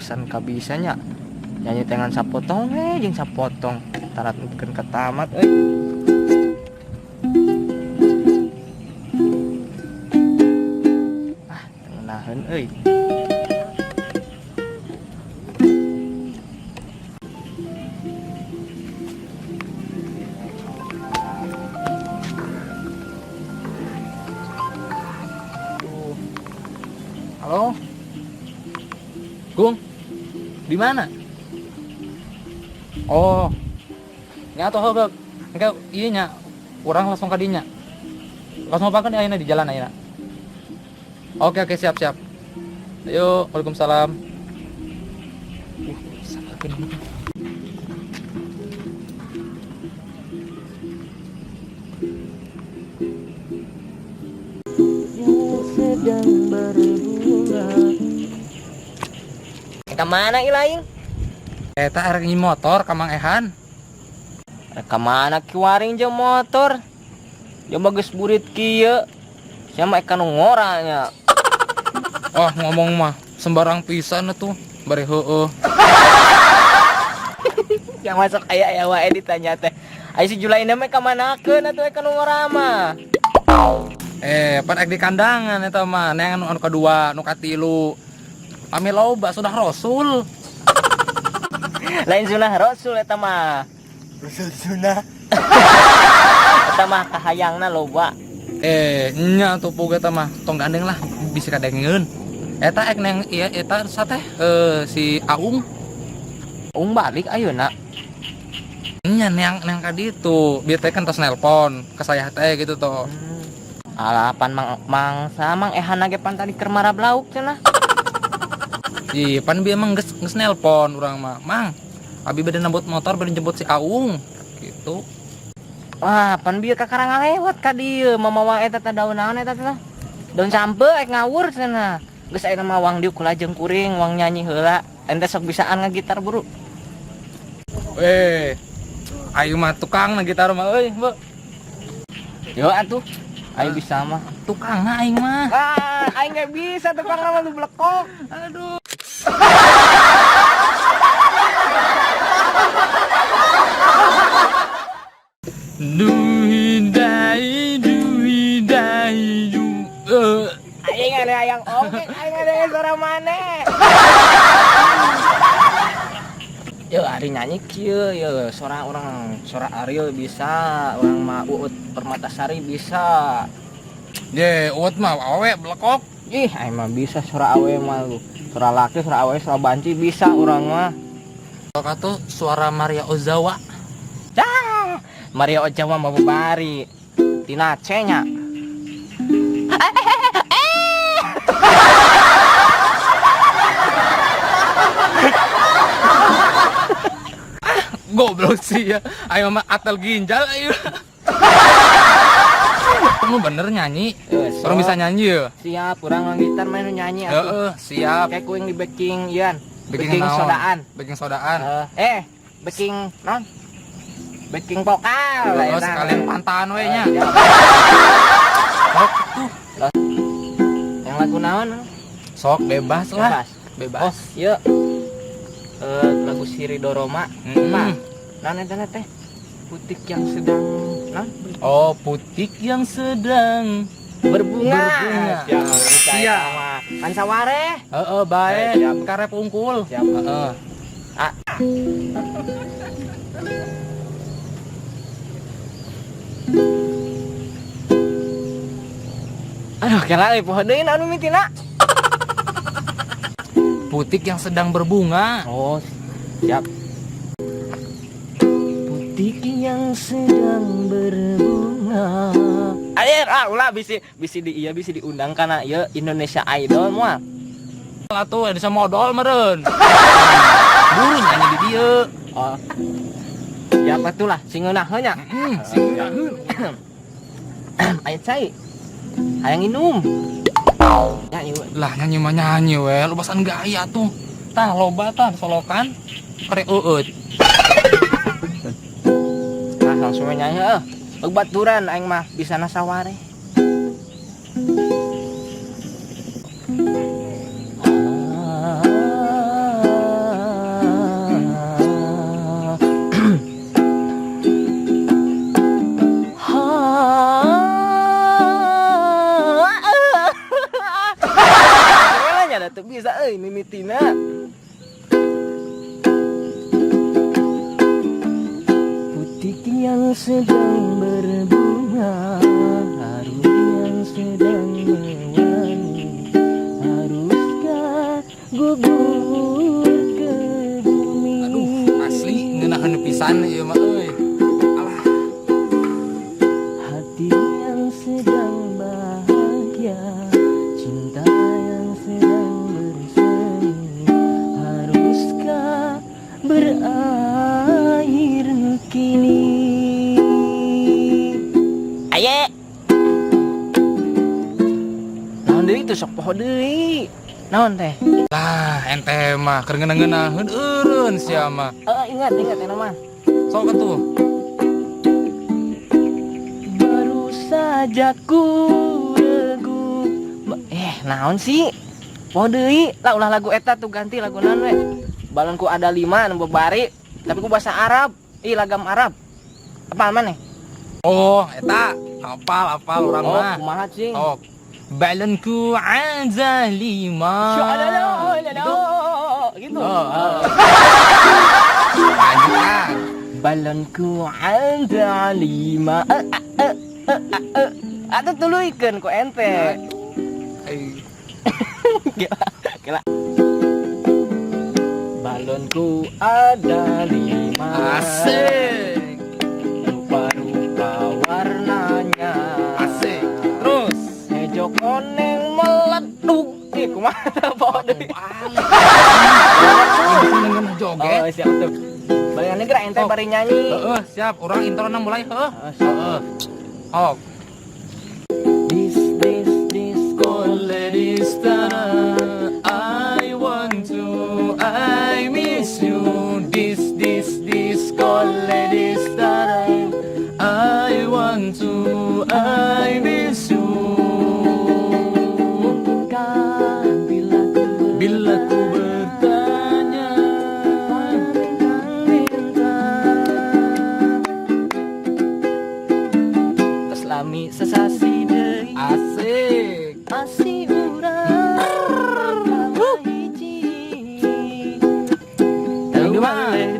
urusan kabisanya nyanyi dengan sapotong jeung sapotong tarat mungkin ketamat nahen Halo, Gung, di mana? Oh, nya atuh heubeuk. Engke ieu nya, urang langsung ka dinya. Langsung pakeun ayeuna di jalan ayeuna. Oke, siap. Ayo, Waalaikumsalam. Sakeun gitu. Sedang berbunga. Kemana ilaing? Eta arek nyi motor ka Mang Ehan. Kemana kiwaring jeung motor? Jeung bagus burit kieu. Sama eka nu ngoranya. Oh, ngomong mah sembarang pisan atuh, bari heueuh. Yang masuk aya wae ditanya teh. Ai si Julaina mah kamanakeun atuh eka nu ngora mah? Pan ek di kandangan eta mah, neangan anu kadua, nu katilu. Kami loba sudah Rasul. Lain sunah Rasul eta mah. Rasul sunah. Eta mah kahayangna loba. Nya tuh puga eta mah, tong gandeng lah bisa kadengeun. Eta ek neng ieu eta sateh si Aung. Aung balik ayeuna. Nya neang ka ditu, bieu teh kan tos nelpon ka saya teh gitu toh. Alapan Mang Ehan ge pan tadi keur marab lauk cenah. Ih, pan bieu emang geus nelpon urang mah. Mang, abi bade nambut motor bade jemput si Aung gitu. Wah, pan bieu ka karang ngalewat ka dieu, mamawang eta teh daun naon eta teh? Daun sampe ek ngawur cenah. Geus aya mah wang diuk kulajeng kuring, wang nyanyi heula. Ente sok bisaan ngagitar buru. Ayo mah tukang na gitar mah euy, Mbok. Yo atuh. Aing bisa mah. Tukangna aing mah. Aing gak bisa tukangna mah lu blekok. Aduh. Duhidai du. Aing ada yang oke, aing ada yang suara maneh. Ya hari nyanyi kieu ya suara orang suara Ariel bisa, orang mah Uut Permatasari bisa. Ye, uut mah awe blekok. Ih, mah bisa suara awe mah lu. Suara laki, suara awe, suara banci bisa orang mah. Kalau kata suara Maria Ozawa. Dah, Maria Ozawa mah bari. Tina C nya. Goblok sih ya. Ayo mah atal ginjal ayo. Kamu bener nyanyi. Orang bisa nyanyi ya. Siap, orang gitar main nyanyi atuh. Siap. Kayak kuing di backing ian. Baking naon? sodaan. Baking sodaan. Backing non. Backing vokal. Oh, sekalian pantaan we nya. Yang lagu naon? Sok bebas lah. Bebas. Oh, iya. Lagu Siri Doroma. Nah, teh putik yang sedang Oh, putik yang sedang berbunga. Siap. Kan saware. Bae. Siap. Karep unggul. Siap. Aduh, kela poho deui anu mitina. Putik yang sedang berbunga. Oh, siap. Putik yang sedang berbunga. Ayer, ulah bisi diundang kana ieu Indonesia Idol moal. Atuh bisa modal meureun. Buru nyanyi di dieu. Oh. Ya patulah singeunah nya. Aya cai. Hayang inum. Nyanyi we. Lah nyanyi mah nyanyi we, lu basan gaya tuh. Tah loba tah solokan. Kare eueut. Nah, langsung we nyanyi heuh. Baturan aing mah bisa na saware. Tuh bisa mimitina. Putik yang sedang berbunga, harum yang sedang mewangi, haruskah gugur ke bumi? Aduh, asli ngeunaheun pisan ieu mah euy. Alah. Hati yang sedang bahagia, cinta yang sedang berakhir kini. Aye. Naon deui teh sok poho deui. Naon teh? Lah ente mah keur ngeunah-ngeunaheun eureun sia mah. Ingat eta mah. Sok atuh. Baru saja ku regu. Naon sih? Poho deui. Lah ulah lagu eta tuh ganti lagu naon we? Balonku ada 5 anu bari, tapi ku bahasa Arab. Lagam Arab. Apal maneh? Oh, eta hafal urang mah. Oh, kumaha cing? Oh. Balonku ada 5. Gitu. Lanjutkan. Balonku ada 5. Atuh tuluikeun ku ente. Gila. Balonku ada 5. Asik. Rupa-rupa warnanya. Asik. Terus Hejo koneng meleduk. Kumaha poho deui? ngeunah joget. Oh, siap tuh. Bayangan geura ente bari nyanyi. Siap. Urang introna mulai heuh. Siap. This Lady star, I want to, I miss you. This lady star, I want to, I miss you. Bila ku bertanya, tos lami sesasi deui. asik. Masih urang hiji. Boleh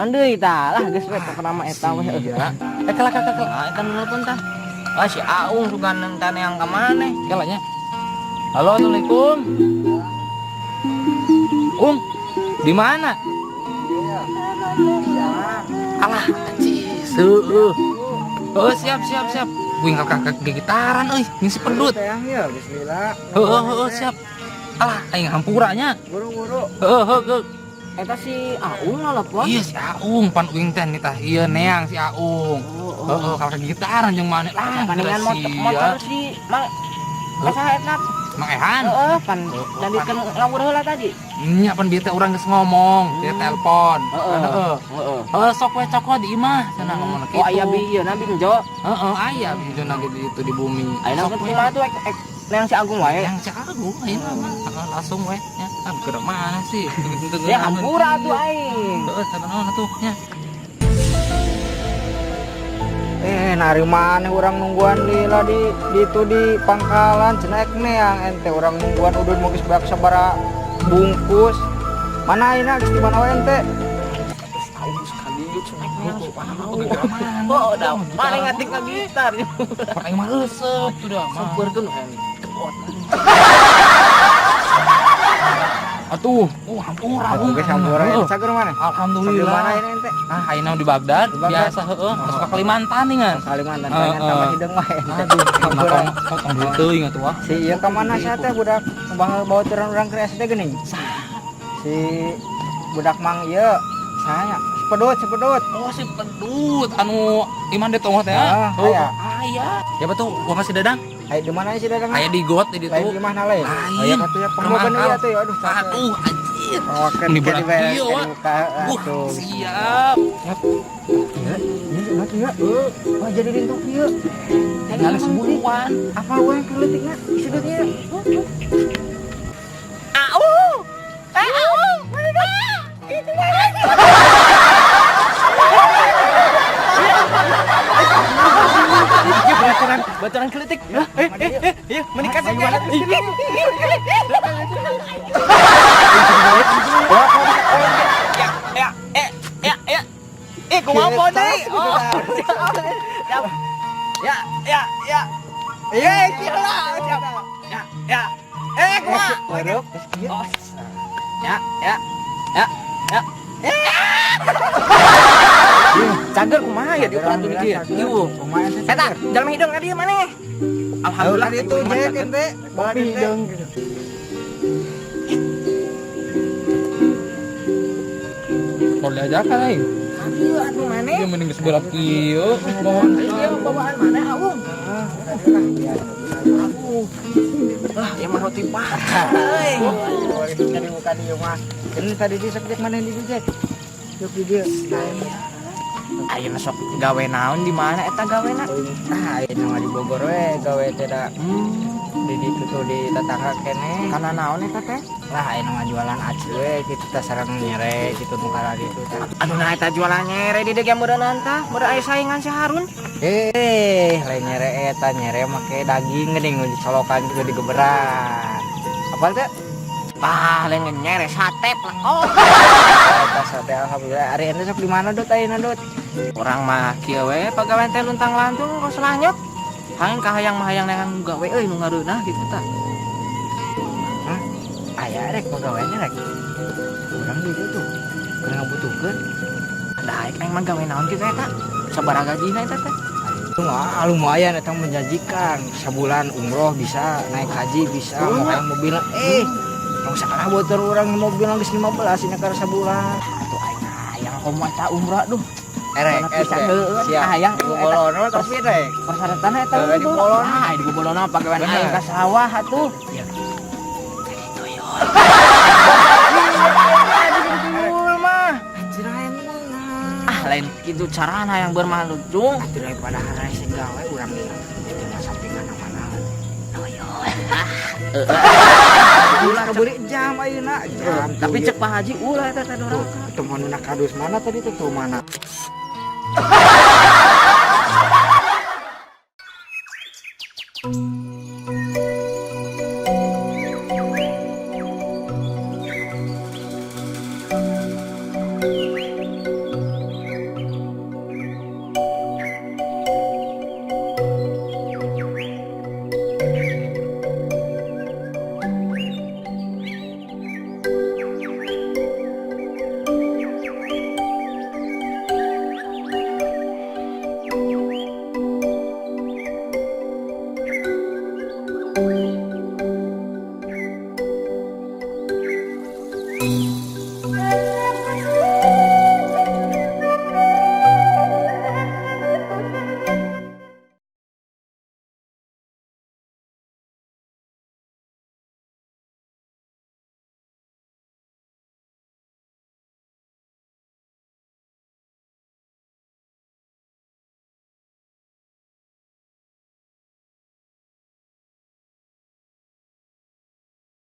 naon deui tah lah geus we pokona mah eta we Iya. kelak eta nu nelpon tah si Aung suka nentan yang ka maneh Kelanya. Halo, Assalamualaikum. Di mana? Alah, cis. Oh, siap. Wih, kakak gitaran euy, ngisi pedut. Ya, bismillah. Siap. Alah, aing hampuranya. Buru-buru. eta si Aung nelpon Iya si Aung, pan uing teh nih tah. Iya neang si Aung. Kakak gitaran jeung maneh lah. paningan motor si Mang Asa eta Mang Ehan. pan lanjutkeun ngawur heula tadi Nya pan bieu teh urang geus ngomong, dia telepon. heeh Sok we cokot di imah cenah ngomongna kitu. aya bi ieu na binjo Aya binjona gitu itu di bumi. ayeuna Sok ke we. kumaha tuh neang si Agung wae Yang cek aku ayeuna mah langsung we nya. Geura mana sih? ya hampura tuh aing Heeh, sabanaon atuh nya. Nari mana orang nungguan lila di itu di pangkalan cenek neang ente orang nungguan udah mau geus beak sabara bungkus. Mana ayeuna geus di mana wae ente? oh dah paling ngatik ka gitar Paling mah resep tuh dah. sampurkeun kan Atuh, hampura. Aku geus hampura ente sager mana? Di Alhamdulillah. mana ayeuna ente? Ayeuna di Baghdad, Di Baghdad. biasa heeh, masuk ke Kalimantan nih kan. Kalimantan pengen tambah hidung wae ente. Aduh, Hampura. potong dulu teuing atuh ah. Si ieu ka mana sia teh budak bawa turun urang ke SD geuning? Si budak Mang ieu saya sepedut. Oh si pedut anu iman deh tonggo teh. Aya. Aya. Ya betul, gua masih dadang. Aya di mana sih dagang? Aya di got di ditu. Lain di mana lain? Lain. Aya atuh ya pengmogan ieu atuh ya aduh. Aduh, anjir. Pengokan Ini jadi berat beres ieu, Wak. buka atuh. Siap. Iya, mati ya. Oh, jadi rintuk ieu. Tinggal seburuan. Apa we keletikna? Isidutnya. baturan keletik iya menikah saja kumaha deh cager kumaha ya diukuran tuh dia ieu eta jalma hidung ka dieu maneh alhamdulillah itu jek ente. Kopi hidung gitu. Mau diajakan aing. ieu atuh maneh Ieu mending geus berat kieu. Mohon. ieu bawaan maneh Aung lah yang mah roti patah euy Jadi bukan ieu mah. Ini tadi di subjek mana di jek? Yuk di dia. ayeuna sok gawe naon di mana eta gawena Ayeuna mah di Bogor we gawe teh da. Di ditu tuh di tetangga kene. kana naon eta teh Lah ayeuna mah jualan aci we kitu teh sareng nyere kitu nu kala ditu teh. anu nah eta jualan nyere di dege meureunna tah meureun aya saingan si Harun Lain nyere eta nyere make daging geuning nu dicolokan gitu di geberan. Apal teh? lain nyere sate oh Eta sate alhamdulillah. Ari ente sok di mana dot ayeuna dot? orang mah kieu we pagawean teh luntang lantung kos lanyok hayang kahayang mah hayang nengan gawe euy nu ngareunah gitu tah Aya rek pagaweannya rek. Urang di ditu. Keur ngabutuhkeun. da aing mah gawe naon kitu eta sabaraha gajina eta teh Itu mah lumayan eta menjanjikan. Sebulan umroh bisa, naik haji bisa, mau kayak mobil. Yang salah motor orang mobil geus 15 ini karena sebulan. atuh aing hayang komo eta umrah duh Erek, Mana pisan heueuh, hayang di Bolono tapi rek. persyaratanna eta Di Bolona. nah di Bolona pagawean Bener. aing ka sawah atuh Anjir aya mah. lain kitu carana yang bermalujung Daripada harai segawe urang jangan sampingan mana. Ulah kebeli jam ayeuna jam. tapi cek Pak Haji ulah eta teh dorang teman kadus mana tadi tuh mana?